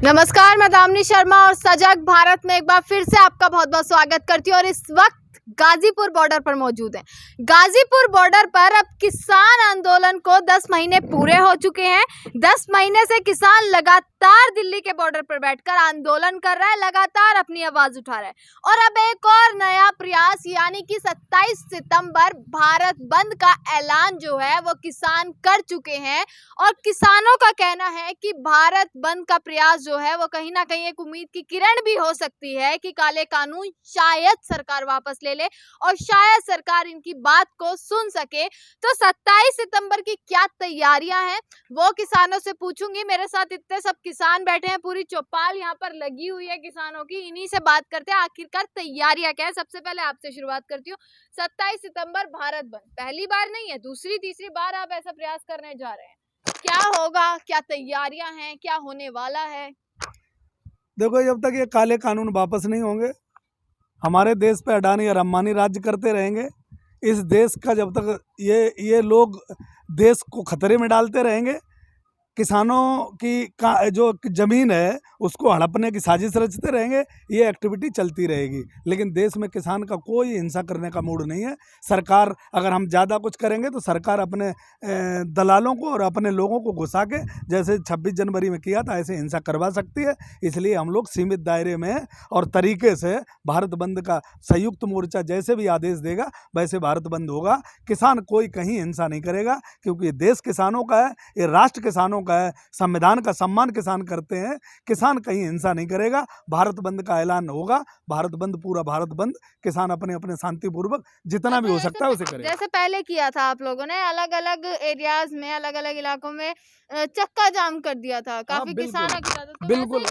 नमस्कार, मैं दामिनी शर्मा और सजग भारत में एक बार फिर से आपका बहुत बहुत स्वागत करती हूँ। और इस वक्त गाजीपुर बॉर्डर पर मौजूद है। गाजीपुर बॉर्डर पर अब किसान आंदोलन को 10 महीने पूरे हो चुके हैं। 10 महीने से किसान लगातार दिल्ली के बॉर्डर पर बैठकर आंदोलन कर रहा है, लगातार अपनी आवाज उठा रहा है। और अब एक और नया प्रयास यानी कि 27 सितंबर भारत बंद का ऐलान जो है वो किसान कर चुके हैं। और किसानों का कहना है कि भारत बंद का प्रयास जो है वो कहीं ना कहीं एक उम्मीद की किरण भी हो सकती है कि काले कानून शायद सरकार वापस ले ले और शायद सरकार इनकी बात को सुन सके। तो 27 सितंबर की क्या तैयारियां हैं वो किसानों से पूछूंगी। मेरे साथ इतने सब किसान बैठे हैं, पूरी चौपाल यहाँ पर लगी हुई है किसानों की। इन्हीं से बात करते हैं आखिरकार तैयारियां क्या है। सबसे पहले आपसे शुरुआत करती हूँ। 27 सितंबर भारत बंद पहली बार नहीं है, दूसरी तीसरी बार आप ऐसा प्रयास करने जा रहे हैं। क्या होगा, क्या तैयारियां हैं, क्या होने वाला है? देखो, जब तक ये काले कानून वापस नहीं होंगे, हमारे देश पे अडानी और अंबानी राज्य करते रहेंगे। इस देश का जब तक ये लोग देश को खतरे में डालते रहेंगे, किसानों की जो ज़मीन है उसको हड़पने की साजिश रचते रहेंगे, ये एक्टिविटी चलती रहेगी। लेकिन देश में किसान का कोई हिंसा करने का मूड नहीं है। सरकार अगर हम ज़्यादा कुछ करेंगे तो सरकार अपने दलालों को और अपने लोगों को घुसा के जैसे 26 जनवरी में किया था ऐसे हिंसा करवा सकती है। इसलिए हम लोग सीमित दायरे में और तरीके से भारत बंद का संयुक्त मोर्चा जैसे भी आदेश देगा वैसे भारत बंद होगा। किसान कोई कहीं हिंसा नहीं करेगा, क्योंकि ये देश किसानों का है, ये राष्ट्र किसानों का है, संविधान का सम्मान किसान करते हैं। किसान कहीं हिंसा नहीं करेगा। भारत बंद का ऐलान होगा, भारत बंद, पूरा भारत बंद। किसान अपने अपने शांतिपूर्वक जितना भी हो सकता है उसे करेगा। जैसे पहले किया था आप लोगों ने, अलग अलग एरियाज में, अलग अलग इलाकों में चक्का जाम कर दिया था, काफी किसानों के साथ। तो बिल्कुल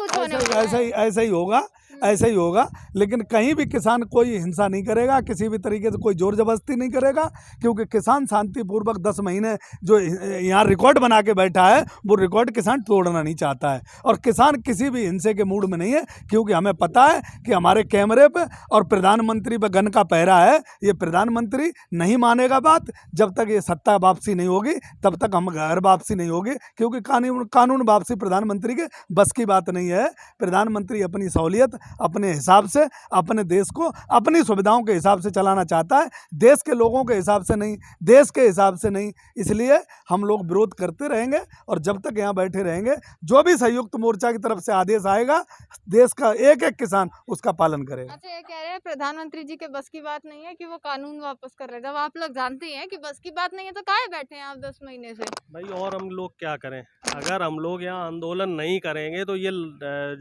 ऐसा ही होगा, ऐसा ही होगा। लेकिन कहीं भी किसान कोई हिंसा नहीं करेगा, किसी भी तरीके से कोई जोर जबरदस्ती नहीं करेगा, क्योंकि किसान शांतिपूर्वक 10 महीने जो यहाँ रिकॉर्ड बना के बैठा है वो रिकॉर्ड किसान तोड़ना नहीं चाहता है। और किसान किसी भी हिंसे के मूड में नहीं है, क्योंकि हमें पता है कि हमारे कैमरे पे और प्रधानमंत्री पे गन का पहरा है। ये प्रधानमंत्री नहीं मानेगा बात। जब तक ये सत्ता वापसी नहीं होगी तब तक हम घर वापसी नहीं होगी, क्योंकि कानून वापसी प्रधानमंत्री के बस की बात नहीं है। प्रधानमंत्री अपनी सहूलियत, अपने हिसाब से, अपने देश को अपनी सुविधाओं के हिसाब से चलाना चाहता है, देश के लोगों के हिसाब से नहीं, देश के हिसाब से नहीं। इसलिए हम लोग विरोध करते रहेंगे और जब तक यहाँ बैठे रहेंगे, जो भी संयुक्त मोर्चा की तरफ से आदेश आएगा देश का एक एक किसान उसका पालन करेगा। अच्छा, ये कह रहे हैं प्रधानमंत्री जी के बस की बात नहीं है कि वो कानून वापस कर रहे हैं। जब आप लोग जानते हैं कि बस की बात नहीं है तो काहे बैठे हैं आप 10 महीने से? भाई, और हम लोग क्या करें? अगर हम लोग यहाँ आंदोलन नहीं करेंगे तो ये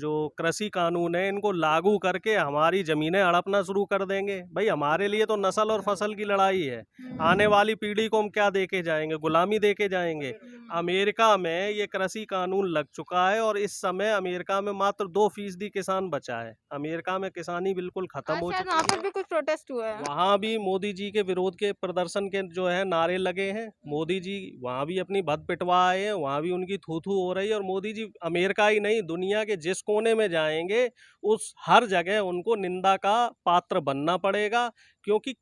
जो कृषि कानून है इनको लागू करके हमारी ज़मीनें हड़पना शुरू कर देंगे। भाई, हमारे लिए तो नस्ल और फसल की लड़ाई है। आने वाली पीढ़ी को हम क्या देके जाएंगे? गुलामी देके जाएंगे? अमेरिका में ये कृषि कानून लग चुका है और इस समय अमेरिका में मात्र 2% किसान बचा है। अमेरिका में किसानी बिल्कुल खत्म हो चुकी है। वहाँ पर भी कुछ प्रोटेस्ट हुआ है। वहाँ भी मोदी जी के विरोध के प्रदर्शन के जो है नारे लगे हैं। मोदी जी वहाँ भी अपनी भद पिटवा आए हैं, वहाँ भी उनकी थू थू हो रही है। और मोदी जी अमेरिका ही नहीं, दुनिया के जिस कोने में जाएंगे उस हर जगह उनको निंदा का पात्र बनना पड़ेगा, क्योंकि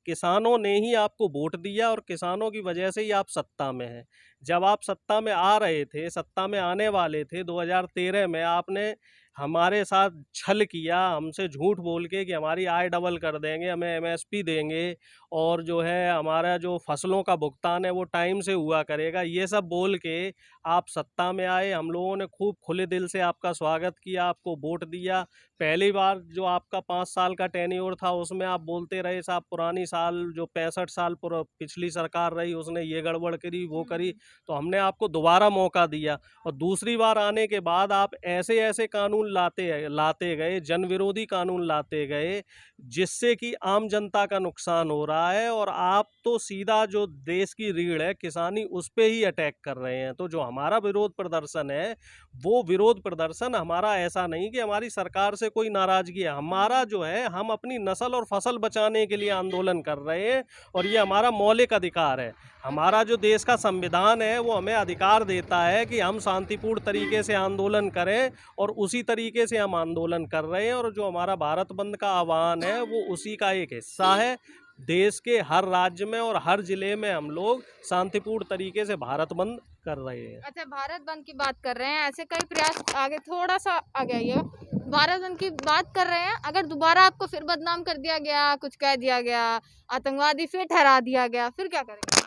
किसानों ने ही आपको वोट दिया और किसानों की वजह से ही आप सत्ता में हैं। जब आप सत्ता में आ रहे थे, सत्ता में आने वाले थे 2013 में, आपने हमारे साथ छल किया, हमसे झूठ बोल के कि हमारी आय डबल कर देंगे, हमें एमएसपी देंगे और जो है हमारा जो फसलों का भुगतान है वो टाइम से हुआ करेगा। ये सब बोल के आप सत्ता में आए। हम लोगों ने खूब खुले दिल से आपका स्वागत किया, आपको वोट दिया। पहली बार जो आपका 5 साल का टेन्योर था उसमें आप बोलते रहे साहब पुरानी साल जो 65 साल पिछली सरकार रही उसने ये गड़बड़ करी, वो करी। तो हमने आपको दोबारा मौका दिया और दूसरी बार आने के बाद आप ऐसे ऐसे कानून लाते गए, जन विरोधी कानून लाते गए, जिससे कि आम जनता का नुकसान हो रहा है। और आप तो सीधा जो देश की रीढ़ है किसानी उस पे ही अटैक कर रहे हैं। तो जो हमारा विरोध प्रदर्शन है वो विरोध प्रदर्शन हमारा ऐसा नहीं कि हमारी सरकार से कोई नाराजगी है। हमारा जो है, हम अपनी नस्ल और फसल बचाने के लिए आंदोलन कर रहे हैं और ये हमारा मौलिक अधिकार है। हमारा जो देश का संविधान है वो हमें अधिकार देता है कि हम शांतिपूर्ण तरीके से आंदोलन करें और उसी तरीके से हम आंदोलन कर रहे हैं। और जो हमारा भारत बंद का आह्वान है वो उसी का एक हिस्सा है। देश के हर राज्य में और हर जिले में हम लोग शांतिपूर्ण तरीके से भारत बंद कर रहे हैं। अच्छा, भारत बंद की बात कर रहे हैं, ऐसे कई प्रयास आगे थोड़ा सा आगे आइए। भारत बंद की बात कर रहे हैं, अगर दोबारा आपको फिर बदनाम कर दिया गया, कुछ कह दिया गया, आतंकवादी फिर ठहरा दिया गया, फिर क्या करेंगे?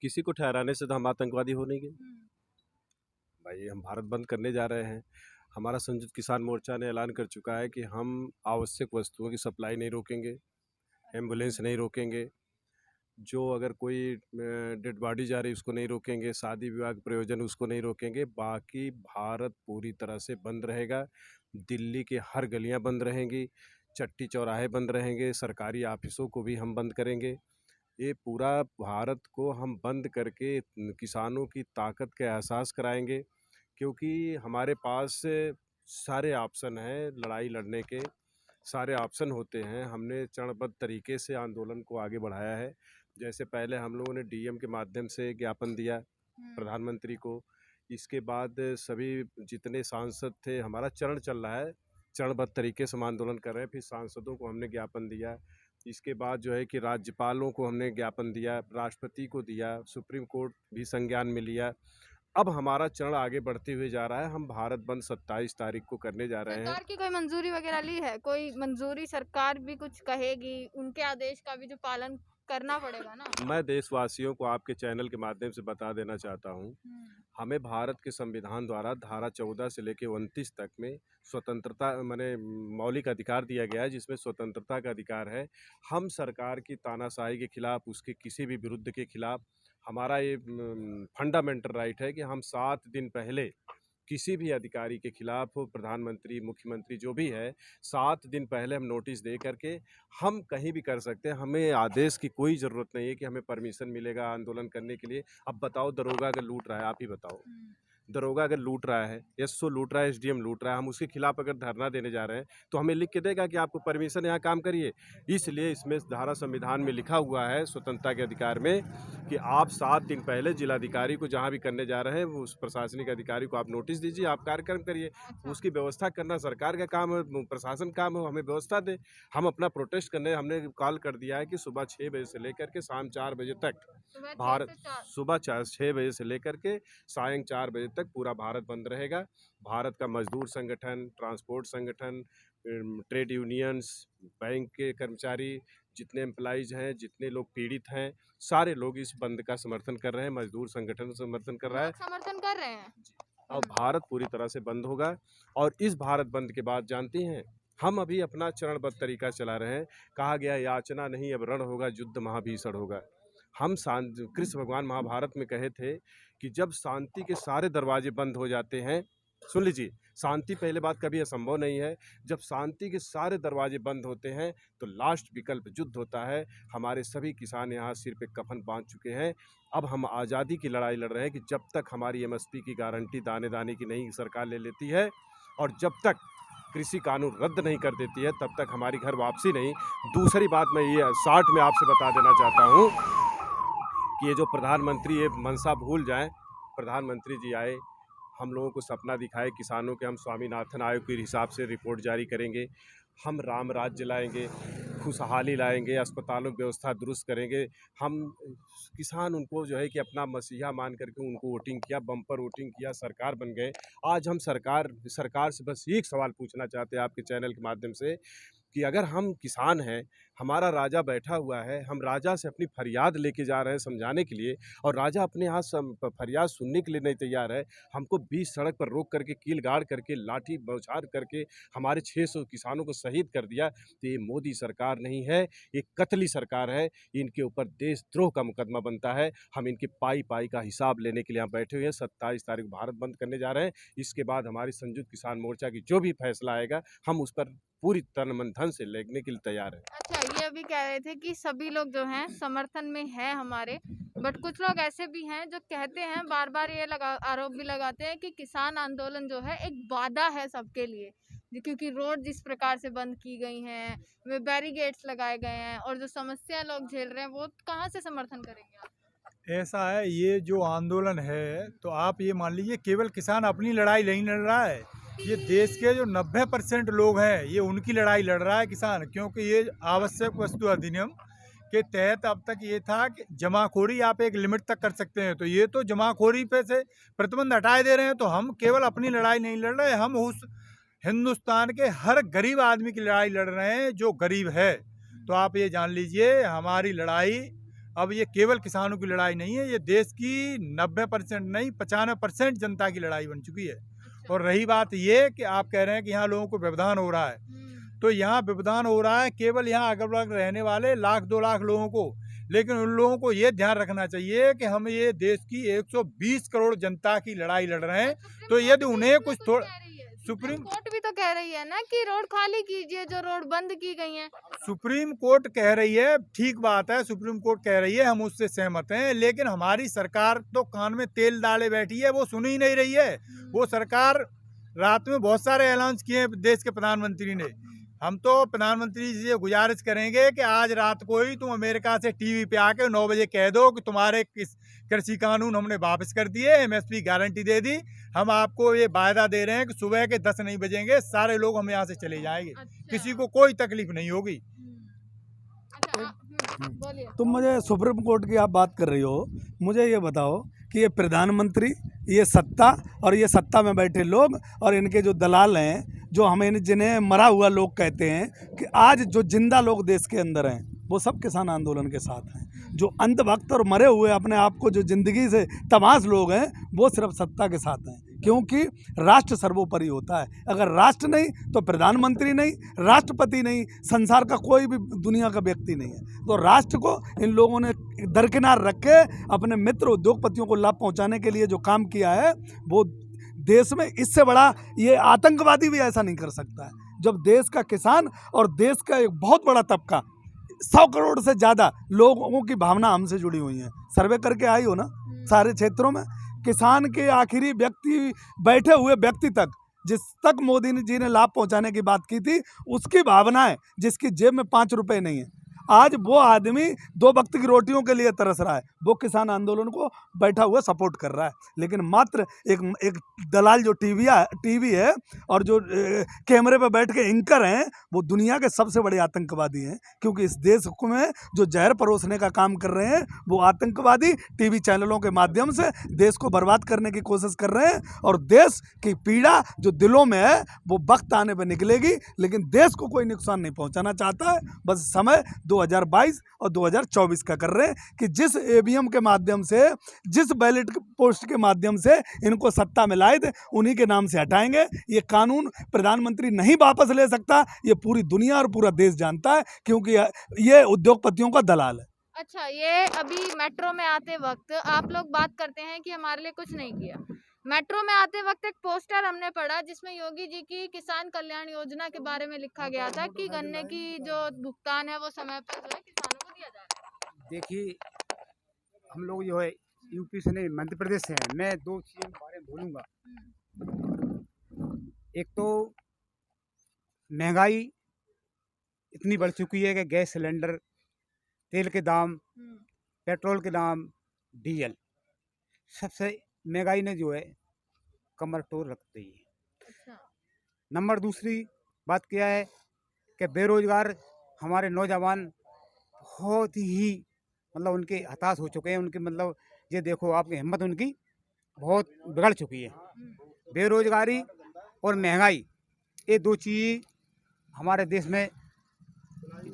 किसी को ठहराने से तो हम आतंकवादी हो नहीं गए भाई। हम भारत बंद करने जा रहे हैं। हमारा संयुक्त किसान मोर्चा ने ऐलान कर चुका है कि हम आवश्यक वस्तुओं की सप्लाई नहीं रोकेंगे, एम्बुलेंस नहीं रोकेंगे, जो अगर कोई डेड बॉडी जा रही उसको नहीं रोकेंगे, शादी विवाह के प्रयोजन उसको नहीं रोकेंगे। बाकी भारत पूरी तरह से बंद रहेगा। दिल्ली के हर गलियां बंद रहेंगी, चट्टी चौराहे बंद रहेंगे, सरकारी ऑफिसों को भी हम बंद करेंगे। ये पूरा भारत को हम बंद करके किसानों की ताकत का एहसास कराएंगे, क्योंकि हमारे पास सारे ऑप्शन हैं लड़ाई लड़ने के, सारे ऑप्शन होते हैं। हमने चरणबद्ध तरीके से आंदोलन को आगे बढ़ाया है। जैसे पहले हम लोगों ने डीएम के माध्यम से ज्ञापन दिया प्रधानमंत्री को। इसके बाद सभी जितने सांसद थे, हमारा चरण चल रहा है, चरणबद्ध तरीके से हम आंदोलन कर रहे हैं। फिर सांसदों को हमने ज्ञापन दिया। इसके बाद जो है कि राज्यपालों को हमने ज्ञापन दिया, राष्ट्रपति को दिया, सुप्रीम कोर्ट भी संज्ञान में लिया। अब हमारा चरण आगे बढ़ते हुए जा रहा है। हम भारत बंद 27 तारीख को करने जा रहे हैं। सरकार की कोई मंजूरी वगैरह ली है? कोई मंजूरी सरकार भी कुछ कहेगी, उनके आदेश का भी जो पालन करना पड़ेगा ना। मैं देशवासियों को आपके चैनल के माध्यम से बता देना चाहता हूं, हमें भारत के संविधान द्वारा धारा 14 से लेकर 29 तक में स्वतंत्रता माने मौलिक अधिकार दिया गया है, जिसमें स्वतंत्रता का अधिकार है। हम सरकार की तानाशाही के खिलाफ, उसके किसी भी विरुद्ध के खिलाफ, हमारा ये फंडामेंटल राइट है कि हम 7 दिन पहले किसी भी अधिकारी के खिलाफ, प्रधानमंत्री, मुख्यमंत्री जो भी है, 7 दिन पहले हम नोटिस दे करके हम कहीं भी कर सकते हैं। हमें आदेश की कोई ज़रूरत नहीं है कि हमें परमिशन मिलेगा आंदोलन करने के लिए। अब बताओ, दरोगा अगर लूट रहा है, आप ही बताओ, दरोगा अगर लूट रहा है, एसओ लूट रहा है, एसडीएम लूट रहा है, हम उसके खिलाफ अगर धरना देने जा रहे हैं तो हमें लिख के देगा कि आपको परमिशन यहाँ काम करिए। इसलिए इसमें धारा संविधान में लिखा हुआ है, स्वतंत्रता के अधिकार में, कि आप 7 दिन पहले जिलाधिकारी को जहाँ भी करने जा रहे हैं, उस प्रशासनिक अधिकारी को आप नोटिस दीजिए, आप कार्यक्रम करिए। उसकी व्यवस्था करना सरकार का काम है, प्रशासन काम है, हमें व्यवस्था दे। हम अपना प्रोटेस्ट करने हमने कॉल कर दिया है कि सुबह 6 बजे से लेकर के शाम 4 बजे तक भारत, सुबह 6 बजे से लेकर के सायं 4 बजे तक पूरा भारत बंद रहेगा। भारत का मजदूर संगठन, ट्रांसपोर्ट संगठन, ट्रेड यूनियंस, बैंक के कर्मचारी, जितने एम्प्लॉइज हैं, जितने लोग पीड़ित हैं, सारे लोग इस बंद का समर्थन कर रहे हैं। मजदूर संगठन समर्थन कर रहा है, समर्थन कर रहे हैं। और भारत पूरी तरह से बंद होगा। और इस भारत बंद के बाद जानती हैं, हम अभी अपना चरणबद्ध तरीका चला रहे हैं। कहा गया याचना नहीं अब रण होगा, युद्ध महाभीषण होगा। हम कृष्ण भगवान महाभारत में कहे थे कि जब शांति के सारे दरवाजे बंद हो जाते हैं, सुन लीजिए, शांति पहले बात कभी असंभव नहीं है। जब शांति के सारे दरवाजे बंद होते हैं तो लास्ट विकल्प युद्ध होता है। हमारे सभी किसान यहाँ सिर पे कफन बांध चुके हैं। अब हम आज़ादी की लड़ाई लड़ रहे हैं कि जब तक हमारी एमएसपी की गारंटी दाने दाने की नहीं सरकार ले लेती है, और जब तक कृषि कानून रद्द नहीं कर देती है, तब तक हमारी घर वापसी नहीं। दूसरी बात मैं ये शॉर्ट में आपसे बता देना चाहता हूँ कि ये जो प्रधानमंत्री ये मनसा भूल जाएं। प्रधानमंत्री जी आए, हम लोगों को सपना दिखाए किसानों के, हम स्वामीनाथन आयोग के हिसाब से रिपोर्ट जारी करेंगे, हम राम राज्य लाएंगे, खुशहाली लाएंगे, अस्पतालों की व्यवस्था दुरुस्त करेंगे। हम किसान उनको जो है कि अपना मसीहा मान करके उनको वोटिंग किया, बम्पर वोटिंग किया, सरकार बन गए। आज हम सरकार से बस एक सवाल पूछना चाहते हैं आपके चैनल के माध्यम से, कि अगर हम किसान हैं, हमारा राजा बैठा हुआ है, हम राजा से अपनी फरियाद लेके जा रहे हैं समझाने के लिए, और राजा अपने यहाँ फरियाद सुनने के लिए नहीं तैयार है। हमको बीच सड़क पर रोक करके, कील गाड़ करके, लाठी बौछार करके हमारे 600 किसानों को शहीद कर दिया। तो ये मोदी सरकार नहीं है, ये कतली सरकार है। इनके ऊपर देशद्रोह का मुकदमा बनता है। हम इनके पाई पाई का हिसाब लेने के लिए यहाँ बैठे हुए हैं। 27 तारीख भारत बंद करने जा रहे हैं। इसके बाद हमारी संयुक्त किसान मोर्चा की जो भी फैसला आएगा, हम उस पर पूरी तन मन धन से लगने के लिए तैयार है। अच्छा, ये अभी कह रहे थे कि सभी लोग जो हैं समर्थन में है हमारे, बट कुछ लोग ऐसे भी हैं जो कहते हैं, बार बार ये आरोप भी लगाते हैं कि किसान आंदोलन जो है एक बाधा है सबके लिए, क्योंकि रोड जिस प्रकार से बंद की गई हैं, वे बैरिकेड्स लगाए गए हैं, और जो समस्या लोग झेल रहे हैं वो कहाँ से समर्थन करेंगे आप? ऐसा है, ये जो आंदोलन है, तो आप ये मान लीजिए केवल किसान अपनी लड़ाई नहीं लड़ रहा है, ये देश के जो 90% लोग हैं, ये उनकी लड़ाई लड़ रहा है किसान। क्योंकि ये आवश्यक वस्तु अधिनियम के तहत अब तक ये था कि जमाखोरी आप एक लिमिट तक कर सकते हैं, तो ये तो जमाखोरी पे से प्रतिबंध हटाए दे रहे हैं। तो हम केवल अपनी लड़ाई नहीं लड़ रहे, हम उस हिंदुस्तान के हर गरीब आदमी की लड़ाई लड़ रहे हैं जो गरीब है। तो आप ये जान लीजिए, हमारी लड़ाई अब ये केवल किसानों की लड़ाई नहीं है, ये देश की 90% नहीं 95% जनता की लड़ाई बन चुकी है। और रही बात ये कि आप कह रहे हैं कि यहाँ लोगों को व्यवधान हो रहा है, तो यहाँ व्यवधान हो रहा है केवल यहाँ अगल बगल रहने वाले 1-2 लाख लोगों को। लेकिन उन लोगों को ये ध्यान रखना चाहिए कि हम ये देश की 120 करोड़ जनता की लड़ाई लड़ रहे हैं। तो यदि उन्हें कुछ थोड़ा सुप्रीम कोर्ट भी तो कह रही है ना कि रोड खाली कीजिए, जो रोड बंद की गई हैं। सुप्रीम कोर्ट कह रही है, ठीक बात है, सुप्रीम कोर्ट कह रही है, हम उससे सहमत हैं। लेकिन हमारी सरकार तो कान में तेल डाले बैठी है, वो सुन ही नहीं रही है। वो सरकार रात में बहुत सारे ऐलान किए हैं देश के प्रधानमंत्री ने। हम तो प्रधानमंत्री जी से गुजारिश करेंगे कि आज रात को ही तुम अमेरिका से टीवी पे आके 9 बजे कह दो कि तुम्हारे कृषि कानून हमने वापस कर दिए, एमएसपी गारंटी दे दी। हम आपको ये वायदा दे रहे हैं कि सुबह के 10 नहीं बजेंगे, सारे लोग हम यहाँ से चले जाएंगे। किसी को कोई तकलीफ नहीं होगी। बोलिए। तुम मुझे सुप्रीम कोर्ट की आप बात कर रही हो, मुझे ये बताओ कि ये प्रधानमंत्री, ये सत्ता और ये सत्ता में बैठे लोग और इनके जो दलाल हैं, जो हमें जिन्हें मरा हुआ लोग कहते हैं, कि आज जो जिंदा लोग देश के अंदर हैं वो सब किसान आंदोलन के साथ हैं। जो अंधभक्त और मरे हुए अपने आप को जो जिंदगी से तमाश लोग हैं वो सिर्फ सत्ता के साथ हैं, क्योंकि राष्ट्र सर्वोपरि होता है। अगर राष्ट्र नहीं तो प्रधानमंत्री नहीं, राष्ट्रपति नहीं, संसार का कोई भी दुनिया का व्यक्ति नहीं है। तो राष्ट्र को इन लोगों ने दरकिनार रख के अपने मित्र उद्योगपतियों को लाभ पहुंचाने के लिए जो काम किया है, वो देश में इससे बड़ा ये आतंकवादी भी ऐसा नहीं कर सकता है। जब देश का किसान और देश का एक बहुत बड़ा तबका 100 करोड़ से ज़्यादा लोगों की भावना हमसे जुड़ी हुई है। सर्वे करके आई हो ना सारे क्षेत्रों में, किसान के आखिरी व्यक्ति, बैठे हुए व्यक्ति तक, जिस तक मोदी जी ने लाभ पहुंचाने की बात की थी, उसकी भावनाएं, जिसकी जेब में 5 रुपए नहीं है, आज वो आदमी 2 वक्त की रोटियों के लिए तरस रहा है। वो किसान आंदोलन को बैठा हुआ सपोर्ट कर रहा है। लेकिन मात्र एक दलाल जो टीवी है और जो कैमरे पर बैठ के एंकर हैं, वो दुनिया के सबसे बड़े आतंकवादी हैं। क्योंकि इस देश में जो जहर परोसने का काम कर रहे हैं, वो आतंकवादी टीवी चैनलों के माध्यम से देश को बर्बाद करने की कोशिश कर रहे हैं। और देश की पीड़ा जो दिलों में है वो वक्त आने पर निकलेगी, लेकिन देश को कोई नुकसान नहीं पहुँचाना चाहता है। बस समय 2022 और 2024 का कर रहे हैं कि जिस ईवीएम के माध्यम से, जिस बैलेट पोस्ट के माध्यम से इनको सत्ता में लाए थे, उन्हीं के नाम से हटाएंगे। ये कानून प्रधानमंत्री नहीं वापस ले सकता, ये पूरी दुनिया और पूरा देश जानता है, क्योंकि ये उद्योगपतियों का दलाल है। अच्छा, ये अभी मेट्रो में आते वक्त आप लोग बात करते हैं कि हमारे लिए कुछ नहीं किया। मेट्रो में आते वक्त एक पोस्टर हमने पढ़ा जिसमें योगी जी की किसान कल्याण योजना के बारे में लिखा गया था कि गन्ने की जो भुगतान है वो समय पर जो है किसानों को दिया जा रहा है। देखिए, हम लोग जो है यूपी से नहीं, मध्य प्रदेश से हैं। मैं 2 चीज़ों के बारे में बोलूँगा। एक तो महंगाई इतनी बढ़ चुकी है कि गैस सिलेंडर, तेल के दाम, पेट्रोल के दाम, डीजल, सबसे महंगाई ने जो है कमर तोड़ रख दी है। अच्छा। नंबर दूसरी बात क्या है कि बेरोजगार हमारे नौजवान बहुत ही मतलब उनके हताश हो चुके हैं। उनके मतलब ये देखो, आपकी हिम्मत उनकी बहुत बिगड़ चुकी है। बेरोजगारी और महंगाई, ये 2 चीज़ हमारे देश में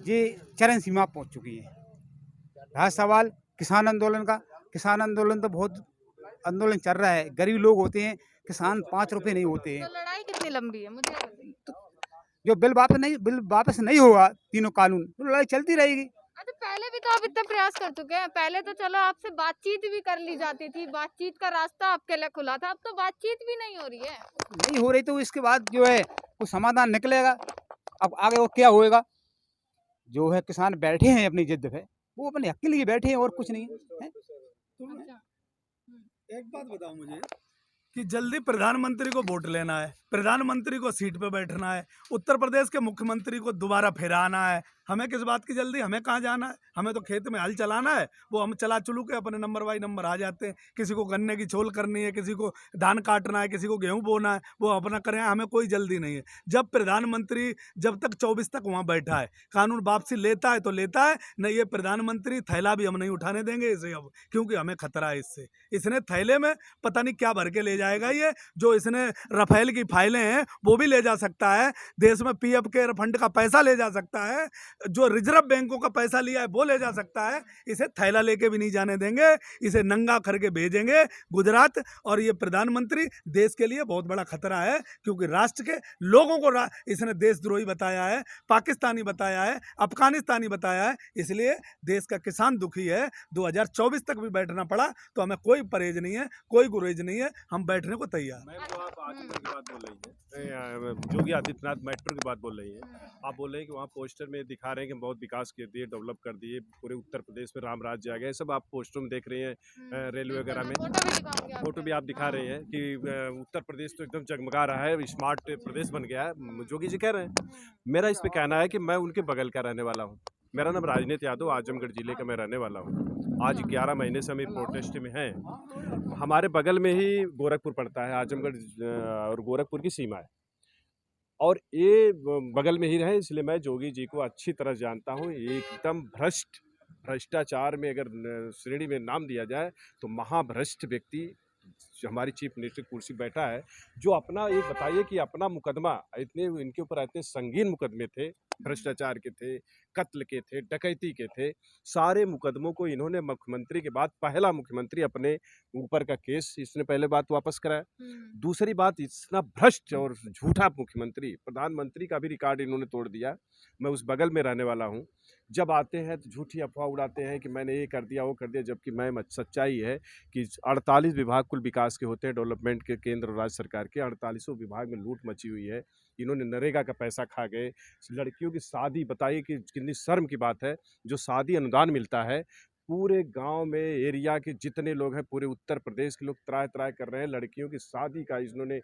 ये चरम सीमा पहुंच चुकी है। रहा सवाल किसान आंदोलन का, किसान आंदोलन तो बहुत आंदोलन चल रहा है। गरीब लोग होते हैं, किसान 5 रुपए नहीं होते हैं। तो लड़ाई कितनी लंबी है मुझे बताइए। जो बिल वापस नहीं होगा तीनों कानून, तो लड़ाई चलती रहेगी। अच्छा, पहले भी तो आप इतने प्रयास कर चुके हैं। पहले तो चलो आपसे बातचीत भी कर ली जाती थी, बातचीत का रास्ता आपके लिए खुला था। अब तो बातचीत भी नहीं हो रही है। नहीं हो रही तो इसके बाद जो है कुछ समाधान निकलेगा। अब आगे वो क्या होएगा, जो है किसान बैठे हैं अपनी जिद पे, वो अपने हक के लिए बैठे हैं और कुछ नहीं है। अच्छा। एक बात बताओ मुझे कि जल्दी प्रधानमंत्री को वोट लेना है, प्रधानमंत्री को सीट पे बैठना है, उत्तर प्रदेश के मुख्यमंत्री को दोबारा फिर आना है। हमें किस बात की जल्दी, हमें कहाँ जाना है, हमें तो खेत में हल चलाना है। वो हम चला चलू के अपने नंबर बाई नंबर आ जाते हैं। किसी को गन्ने की छोल करनी है, किसी को धान काटना है, किसी को गेहूं बोना है, वो अपना करें, हमें कोई जल्दी नहीं है। जब प्रधानमंत्री जब तक 24 तक वहाँ बैठा है, कानून वापसी लेता है तो लेता है, नहीं ये प्रधानमंत्री थैला भी हम नहीं उठाने देंगे इसे अब, क्योंकि हमें खतरा है इससे। इसने थैले में पता नहीं क्या भर के ले जाएगा। ये जो इसने रफेल की फाइलें हैं वो भी ले जा सकता है, देश में पीएफ के फंड का पैसा ले जा सकता है, जो रिजर्व बैंकों का पैसा लिया है वो ले जा सकता है। इसे थैला लेके भी नहीं जाने देंगे, इसे नंगा करके भेजेंगे गुजरात। और ये प्रधानमंत्री देश के लिए बहुत बड़ा खतरा है, क्योंकि राष्ट्र के लोगों को इसने देशद्रोही बताया है, पाकिस्तानी बताया है, अफगानिस्तानी बताया है। इसलिए देश का किसान दुखी है। 2024 तक भी बैठना पड़ा तो हमें कोई परहेज नहीं है, कोई गुरेज नहीं है, हम बैठने को तैयार। मैम, तो आप आजमगढ़ की बात बोल रही हैं, योगी आदित्यनाथ मेट्रो की बात बोल रही हैं। आप बोल रहे हैं कि वहाँ पोस्टर में दिखा रहे हैं कि बहुत विकास कर दिए, डेवलप कर दिए, पूरे उत्तर प्रदेश में राम राज्य आ गया। ये सब आप पोस्टरों में देख रहे हैं, रेलवे वगैरह में फोटो भी आप दिखा रहे हैं कि उत्तर प्रदेश तो एकदम जगमगा रहा है, स्मार्ट प्रदेश बन गया है। जोगी जी कह रहे हैं। मेरा इस पे कहना है कि मैं उनके बगल का रहने वाला हूँ। मेरा नाम राजनीत यादव, आजमगढ़ जिले का मैं रहने वाला हूँ। आज 11 महीने से हम प्रोटेस्ट में हैं। हमारे बगल में ही गोरखपुर पड़ता है, आजमगढ़ और गोरखपुर की सीमा है, और ये बगल में ही रहे, इसलिए मैं जोगी जी को अच्छी तरह जानता हूँ। एकदम भ्रष्टाचार में अगर श्रेणी में नाम दिया जाए तो महाभ्रष्ट व्यक्ति हमारी चीफ मिनिस्टर कुर्सी बैठा है। जो अपना ये बताइए कि अपना मुकदमा इतने इनके ऊपर इतने संगीन मुकदमे थे, भ्रष्टाचार के थे, कत्ल के थे, डकैती के थे, सारे मुकदमों को इन्होंने मुख्यमंत्री के बाद पहला मुख्यमंत्री अपने ऊपर का केस इसने पहले बात वापस कराया। दूसरी बात, इतना भ्रष्ट और झूठा मुख्यमंत्री, प्रधानमंत्री का भी रिकॉर्ड इन्होंने तोड़ दिया। मैं उस बगल में रहने वाला हूँ। जब आते हैं तो झूठी अफवाह उड़ाते हैं कि मैंने ये कर दिया वो कर दिया, जबकि सच्चाई है कि 48 विभाग कुल विकास के होते हैं, डेवलपमेंट के, केंद्र और राज्य सरकार के 48 विभाग में लूट मची हुई है। इन्होंने नरेगा का पैसा खा गए। लड़कियों की शादी, बताइए कि कितनी शर्म की बात है, जो शादी अनुदान मिलता है पूरे गांव में, एरिया के जितने लोग हैं, पूरे उत्तर प्रदेश के लोग त्राय त्राय कर रहे हैं। लड़कियों की शादी का इन्होंने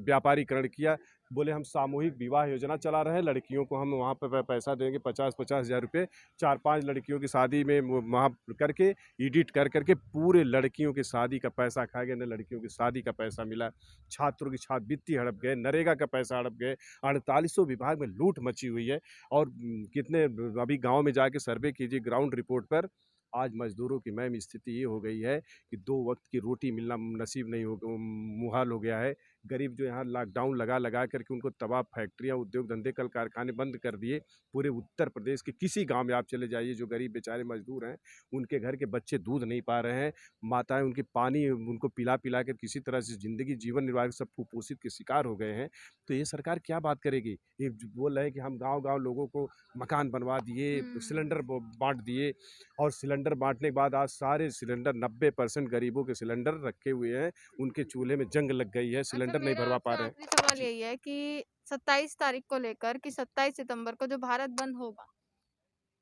व्यापारीकरण किया। बोले हम सामूहिक विवाह योजना चला रहे हैं, लड़कियों को हम वहाँ पर पैसा देंगे 50-50 हज़ार रुपये। 4-5 लड़कियों की शादी में वहाँ करके एडिट कर करके पूरे लड़कियों की शादी का पैसा खा गए, न लड़कियों की शादी का पैसा मिला। छात्रों की छात्रवृत्ति हड़प गए, नरेगा का पैसा हड़प गए। 48 विभाग में लूट मची हुई है। और कितने अभी गाँव में जाके सर्वे कीजिए ग्राउंड रिपोर्ट पर, आज मजदूरों की मैम स्थिति ये हो गई है कि 2 वक्त की रोटी मिलना नसीब नहीं हो, मुहाल हो गया है। गरीब जो यहाँ लॉकडाउन लगा करके उनको तबाह फैक्ट्रियाँ, उद्योग धंधे, कल कारखाने बंद कर दिए। पूरे उत्तर प्रदेश के किसी गांव में आप चले जाइए, जो गरीब बेचारे मजदूर हैं, उनके घर के बच्चे दूध नहीं पा रहे हैं, माताएं उनकी पानी उनको पिला कर किसी तरह से ज़िंदगी जीवन निर्वाह सब कुपोषित के शिकार हो गए हैं। तो ये सरकार क्या बात करेगी? ये बोल रहे हैं कि हम गाँव लोगों को मकान बनवा दिए, सिलेंडर बाँट दिए, और सिलेंडर बांटने के बाद आज सारे सिलेंडर 90% गरीबों के सिलेंडर रखे हुए हैं, उनके चूल्हे में जंग लग गई है, सिलेंडर नहीं भरवा पा रहे हैं। आखिरी सवाल यही है कि 27 तारीख को लेकर कि 27 सितंबर को जो भारत बंद होगा,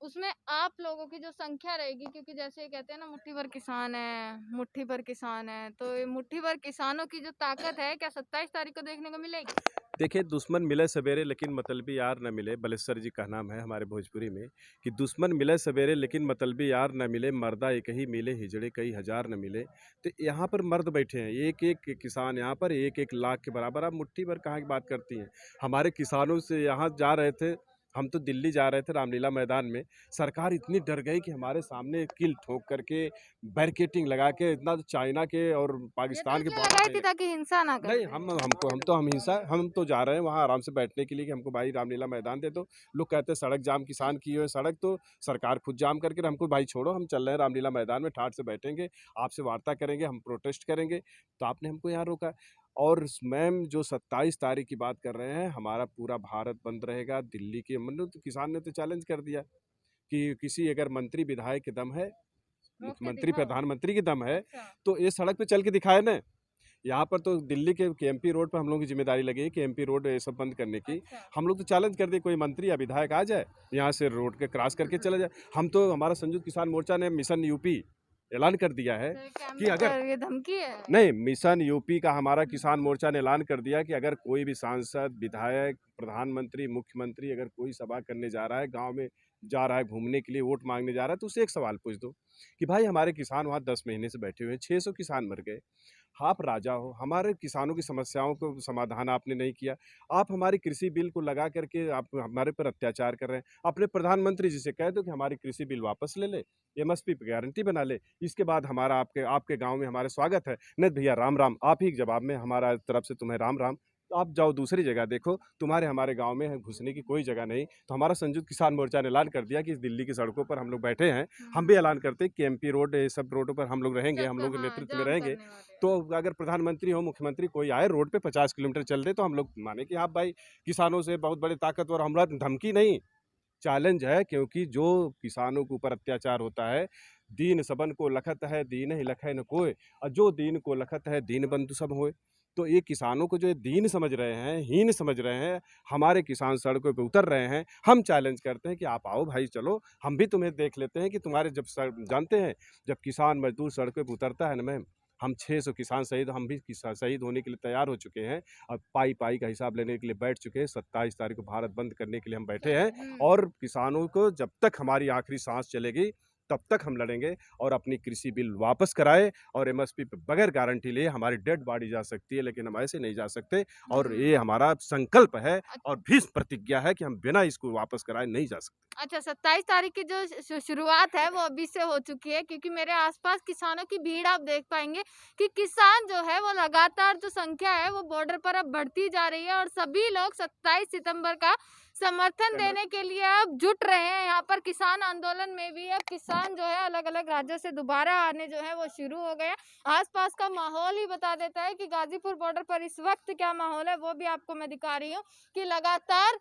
उसमें आप लोगों की जो संख्या रहेगी, क्योंकि जैसे ये कहते हैं ना, मुट्ठी भर किसान है, मुट्ठी भर किसान है, तो ये मुट्ठी भर किसानों की जो ताकत है, क्या 27 तारीख को देखने को मिलेगी? देखिए, दुश्मन मिले सवेरे लेकिन मतलबी यार न मिले, बलेश्वर जी का नाम है हमारे भोजपुरी में, कि दुश्मन मिले सवेरे लेकिन मतलबी यार न मिले, मर्दा एक ही मिले, हिजड़े कई हजार न मिले। तो यहाँ पर मर्द बैठे हैं, एक एक किसान यहाँ पर 1-1 लाख के बराबर। आप मुट्ठी भर कहाँ की बात करती हैं? हमारे किसानों से यहाँ जा रहे थे, हम तो दिल्ली जा रहे थे रामलीला मैदान में, सरकार इतनी डर गई कि हमारे सामने किल ठोक करके बैरिकेटिंग लगा के, इतना तो चाइना के और पाकिस्तान के लगाई थी ताकि हिंसा ना करे। नहीं, हम तो जा रहे हैं वहाँ आराम से बैठने के लिए कि हमको भाई रामलीला मैदान दे दो। लोग कहते हैं सड़क जाम किसान की हुई, सड़क तो सरकार खुद जाम करके, हमको भाई छोड़ो, हम चल रहे हैं रामलीला मैदान में, ठाठ से बैठेंगे, आपसे वार्ता करेंगे, हम प्रोटेस्ट करेंगे। तो आपने हमको यहाँ रोका। और मैम जो 27 तारीख की बात कर रहे हैं, हमारा पूरा भारत बंद रहेगा। दिल्ली के मतलब तो किसान ने तो चैलेंज कर दिया कि किसी अगर मंत्री विधायक के दम है, मुख्यमंत्री प्रधानमंत्री की दम है, तो ये सड़क पे चल के दिखाए ना। यहाँ पर तो दिल्ली के केएमपी रोड पर हम लोगों की जिम्मेदारी लगी है, केएमपी रोड ये सब बंद करने की। हम लोग तो चैलेंज कर दिए, कोई मंत्री या विधायक आ जाए यहाँ से रोड के क्रॉस करके चला जाए। हम तो, हमारा संयुक्त किसान मोर्चा ने मिशन यूपी ऐलान कर दिया है तो कि अगर ये धमकी है। नहीं, मिशन यूपी का हमारा किसान मोर्चा ने ऐलान कर दिया कि अगर कोई भी सांसद, विधायक, प्रधानमंत्री, मुख्यमंत्री अगर कोई सभा करने जा रहा है, गाँव में जा रहा है, घूमने के लिए वोट मांगने जा रहा है, तो उससे एक सवाल पूछ दो कि भाई हमारे किसान वहाँ 10 महीने से बैठे हुए हैं, 600 किसान मर गए। आप राजा हो, हमारे किसानों की समस्याओं को समाधान आपने नहीं किया। आप हमारी कृषि बिल को लगा करके आप हमारे पर अत्याचार कर रहे हैं। अपने प्रधानमंत्री जी से कह दो कि हमारी कृषि बिल वापस ले ले, एमएसपी पे गारंटी बना ले। इसके बाद हमारा आपके गाँव में हमारा स्वागत है। नहीं भैया राम राम, आप ही के जवाब में हमारा तरफ से तुम्हें राम राम। तो आप जाओ दूसरी जगह देखो, तुम्हारे हमारे गाँव में घुसने की कोई जगह नहीं। तो हमारा संयुक्त किसान मोर्चा ने ऐलान कर दिया कि इस दिल्ली की सड़कों पर हम लोग बैठे हैं। हम भी ऐलान करते हैं कि एमपी रोड, ये सब रोडों पर हम लोग रहेंगे, हम लोग के नेतृत्व में रहेंगे। तो अगर प्रधानमंत्री हो, मुख्यमंत्री कोई आए रोड पे 50 किलोमीटर चल दे तो हम लोग माने कि हाँ भाई, किसानों से बहुत बड़े ताकतवर हमला, धमकी नहीं, चैलेंज है। क्योंकि जो किसानों के ऊपर अत्याचार होता है, दीन सबन को लखत है, दीन ही लखै न कोय, और जो दीन को लखत है, दीन बंधु सब होए। तो ये किसानों को जो ये दीन समझ रहे हैं, हीन समझ रहे हैं, हमारे किसान सड़कों पे उतर रहे हैं। हम चैलेंज करते हैं कि आप आओ भाई, चलो हम भी तुम्हें देख लेते हैं कि तुम्हारे जानते हैं जब किसान मजदूर सड़कों पे उतरता है ना मैम, हम 600 किसान शहीद, हम भी शहीद होने के लिए तैयार हो चुके हैं। अब पाई पाई का हिसाब लेने के लिए बैठ चुके हैं। 27 तारीख को भारत बंद करने के लिए हम बैठे हैं, और किसानों को जब तक हमारी आखिरी सांस चलेगी तब तक हम लड़ेंगे और अपनी कृषि बिल वापस कराए। और एमएसपी पे बगैर गारंटी लिए हमारी डेड बॉडी जा सकती है, लेकिन हम ऐसे नहीं जा सकते। और ये हमारा संकल्प है और भीष्म प्रतिज्ञा है कि हम बिना इसको वापस कराए नहीं जा सकते। अच्छा, 27 तारीख की जो शुरुआत है वो अभी से हो चुकी है, क्योंकि मेरे आसपास किसानों की भीड़ आप देख पाएंगे कि किसान जो है वो लगातार जो संख्या है वो बॉर्डर पर अब बढ़ती जा रही है, और सभी लोग 27 सितंबर का समर्थन देने के लिए अब जुट रहे हैं। यहाँ पर किसान आंदोलन में भी अब किसान जो है अलग अलग राज्यों से दोबारा आने जो है वो शुरू हो गए हैं। आसपास का माहौल ही बता देता है कि गाजीपुर बॉर्डर पर इस वक्त क्या माहौल है, वो भी आपको मैं दिखा रही हूँ कि लगातार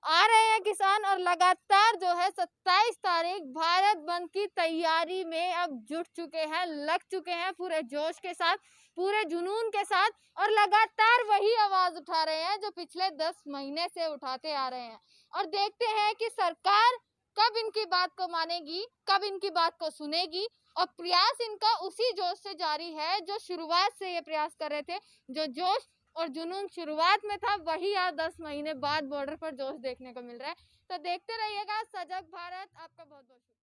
आ रहे हैं किसान, और लगातार जो है 27 तारीख भारत बंद की तैयारी में अब जुट चुके हैं, लग चुके हैं पूरे जोश के साथ, पूरे जुनून के साथ, और लगातार वही आवाज उठा रहे हैं जो पिछले 10 महीने से उठाते आ रहे हैं। और देखते हैं कि सरकार कब इनकी बात को मानेगी, कब इनकी बात को सुनेगी, और प्रयास इनका उसी जोश से जारी है जो शुरुआत से ये प्रयास कर रहे थे। जो जोश और जुनून शुरुआत में था वही आज 10 महीने बाद बॉर्डर पर जोश देखने को मिल रहा है। तो देखते रहिएगा सजग भारत। आपका बहुत बहुत शुक्रिया।